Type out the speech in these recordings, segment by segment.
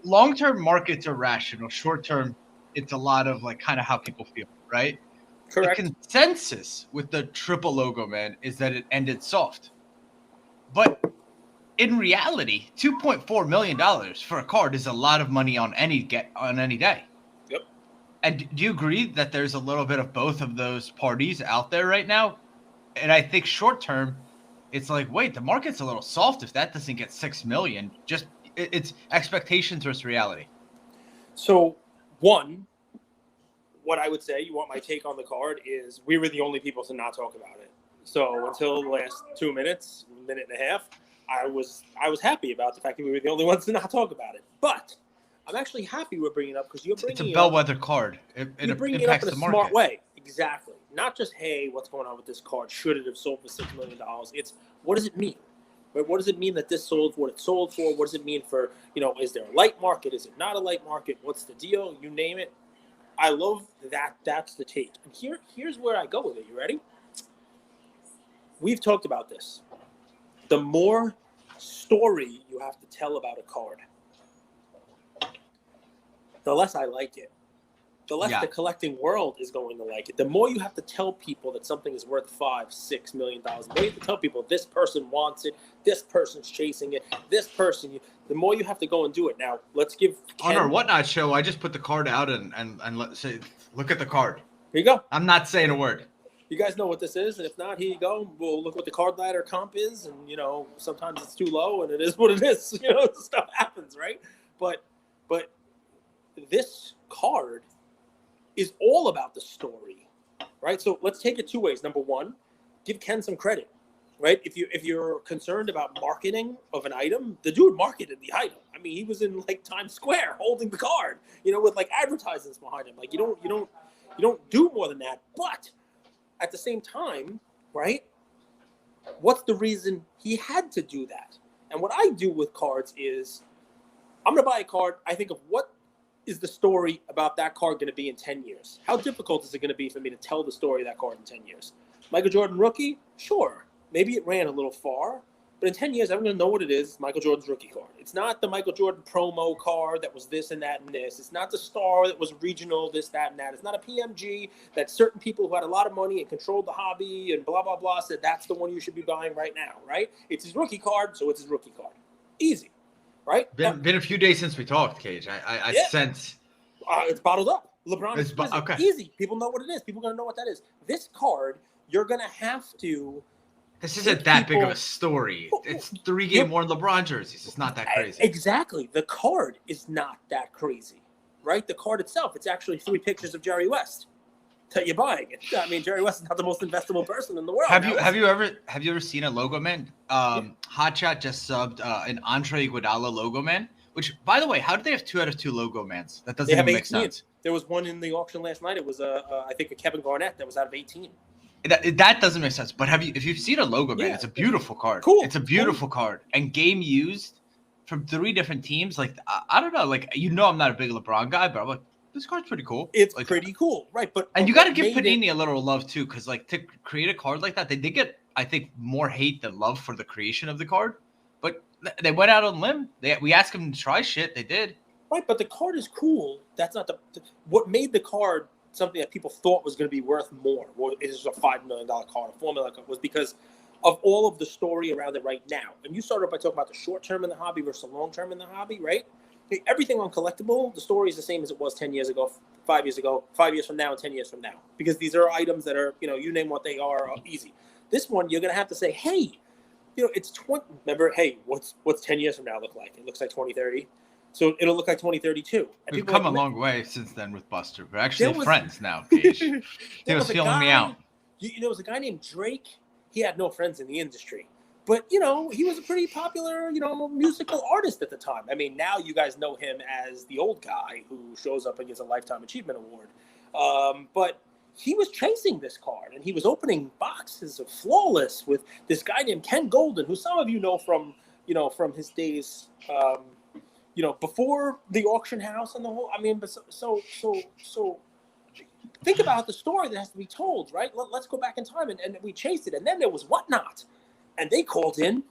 long-term markets are rational. Short-term, it's a lot of like kind of how people feel, right? The Correct. consensus with the triple Logoman is that it ended soft. But in reality, $2.4 million for a card is a lot of money on any day. Yep. And do you agree that there's a little bit of both of those parties out there right now? And I think short term, it's like, wait, the market's a little soft if that doesn't get 6 million. Just it's expectations versus reality. So, one, what I would say, you want my take on the card, is we were the only people to not talk about it. So until the last 2 minutes, minute and a half, I was happy about the fact that we were the only ones to not talk about it. But I'm actually happy we're bringing it up because you're bringing it's a bellwether card. You're bringing it up in a smart way. Exactly. Not just, hey, what's going on with this card? Should it have sold for $6 million? It's, what does it mean? Right? What does it mean that this sold for what it sold for? What does it mean for, is there a light market? Is it not a light market? What's the deal? You name it. I love that. That's the take. And here's where I go with it. You ready? We've talked about this. The more story you have to tell about a card, the less I like it. The less the collecting world is going to like it. The more you have to tell people that something is worth $5-6 million. The more you have to tell people this person wants it, this person's chasing it, this person. The more you have to go and do it. Now, let's give on our Whatnot show. I just put the card out and let's say, look at the card. Here you go. I'm not saying a word. You guys know what this is, and if not, here you go. We'll look what the card ladder comp is, and sometimes it's too low, and it is what it is. Stuff happens, right? But this card is all about the story, right? So let's take it two ways. Number one, give Ken some credit, right? If you're concerned about marketing of an item, the dude marketed the item. I mean, he was in like Times Square holding the card, with like advertisements behind him. Like you don't do more than that. But at the same time, right? What's the reason he had to do that? And what I do with cards is, I'm going to buy a card. I think of what is the story about that card going to be in 10 years? How difficult is it going to be for me to tell the story of that card in 10 years? Michael Jordan rookie? Sure. Maybe it ran a little far, but in 10 years, I'm going to know what it is, Michael Jordan's rookie card. It's not the Michael Jordan promo card that was this and that and this. It's not the star that was regional, this, that, and that. It's not a PMG that certain people who had a lot of money and controlled the hobby and blah, blah, blah said that's the one you should be buying right now, right? It's his rookie card, so it's his rookie card. Easy. Right? Been a few days since we talked, Cage. I sense it's bottled up. LeBron is okay. Easy. People know what it is. People are gonna know what that is. This card, you're gonna have to. This isn't that big of a story. It's 3-game worn LeBron jerseys. It's not that crazy. Exactly. The card is not that crazy, right? The card itself, it's actually 3 pictures of Jerry West that you're buying it. I mean, Jerry West is not the most investable person in the world. Have you ever seen a Logoman? Hotshot just subbed an Andre Iguodala Logoman. Which, by the way, how did they have 2 out of 2 Logomans? That doesn't even make sense. There was one in the auction last night. It was I think a Kevin Garnett that was out of 18. That doesn't make sense. But if you've seen a Logoman, it's a beautiful card. Cool. It's a beautiful card. And game used from 3 different teams. Like I don't know. Like I'm not a big LeBron guy, but I'm like, this card's pretty cool. It's like, pretty cool, right? And you got to give Panini a little love too, because like to create a card like that, they did get, I think, more hate than love for the creation of the card. But they went out on a limb. We asked them to try shit. They did. Right, but the card is cool. That's not what made the card something that people thought was going to be worth more. Well, it is a $5 million card, a $4 million card, was because of all of the story around it right now. And you started by talking about the short term in the hobby versus the long term in the hobby, right? Everything on collectible, the story is the same as it was 10 years ago, 5 years ago, 5 years from now, and 10 years from now. Because these are items that are, you name what they are easy. This one, you're going to have to say, hey, it's 20. Remember, hey, what's 10 years from now look like? It looks like 2030. So it'll look like 2032. And we've come a long way since then with Buster. We're actually friends now, Cage. He was feeling me out. There was a guy named Drake. He had no friends in the industry. But, he was a pretty popular, musical artist at the time. I mean, now you guys know him as the old guy who shows up and gets a Lifetime Achievement Award. But he was chasing this card, and he was opening boxes of Flawless with this guy named Ken Golden, who some of you know from his days, before the auction house and the whole. I mean, but so think about the story that has to be told, right? Let's go back in time, and we chased it, and then there was Whatnot, and they called in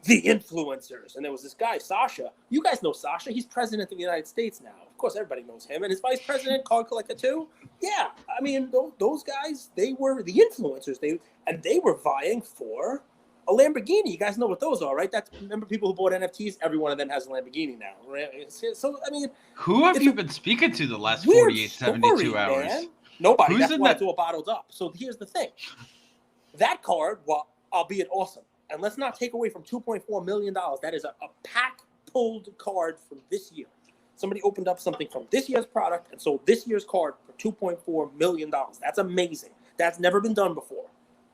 the influencers. And there was this guy, Sasha. You guys know Sasha. He's president of the United States now. Of course, everybody knows him. And his vice president, card collector too. Yeah, I mean, those guys, they were the influencers. They were vying for a Lamborghini. You guys know what those are, right? Remember people who bought NFTs? Every one of them has a Lamborghini now. Right? So, I mean, who have you been speaking to the last 48, 72 hours? Man. Nobody. That's why it's all bottled up. So here's the thing. That card, well, albeit awesome, and let's not take away from $2.4 million. That is a pack-pulled card from this year. Somebody opened up something from this year's product and sold this year's card for $2.4 million. That's amazing. That's never been done before,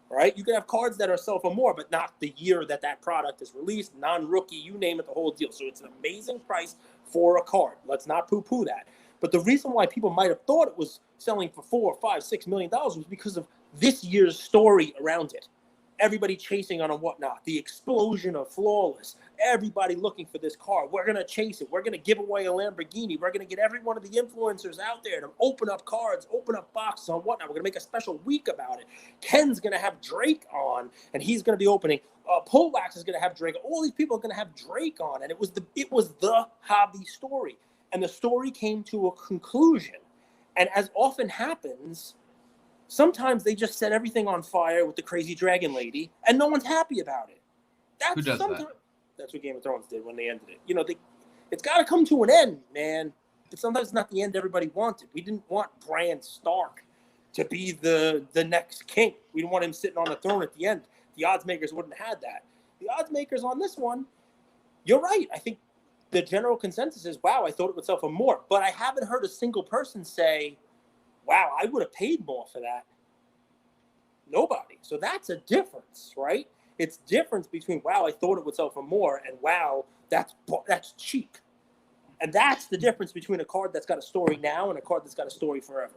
right? You can have cards that are sell for more, but not the year that product is released, non-rookie, you name it, the whole deal. So it's an amazing price for a card. Let's not poo-poo that. But the reason why people might have thought it was selling for $4, $5, $6 million was because of this year's story around it. Everybody chasing on and whatnot. The explosion of Flawless. Everybody looking for this car. We're going to chase it. We're going to give away a Lamborghini. We're going to get every one of the influencers out there to open up cards, open up boxes and whatnot. We're going to make a special week about it. Ken's going to have Drake on, and he's going to be opening. Polwax is going to have Drake. All these people are going to have Drake on, and it was the hobby story. And the story came to a conclusion. And as often happens, sometimes they just set everything on fire with the crazy dragon lady, and no one's happy about it. Who does that? That's what Game of Thrones did when they ended it. You know, it's got to come to an end, man. But sometimes it's not the end everybody wanted. We didn't want Bran Stark to be the next king. We didn't want him sitting on the throne at the end. The odds makers wouldn't have had that. The odds makers on this one, you're right. I think the general consensus is, wow, I thought it would sell for more. But I haven't heard a single person say, wow, I would have paid more for that. Nobody. So that's a difference, right? It's difference between, wow, I thought it would sell for more, and wow, that's cheap. And that's the difference between a card that's got a story now and a card that's got a story forever.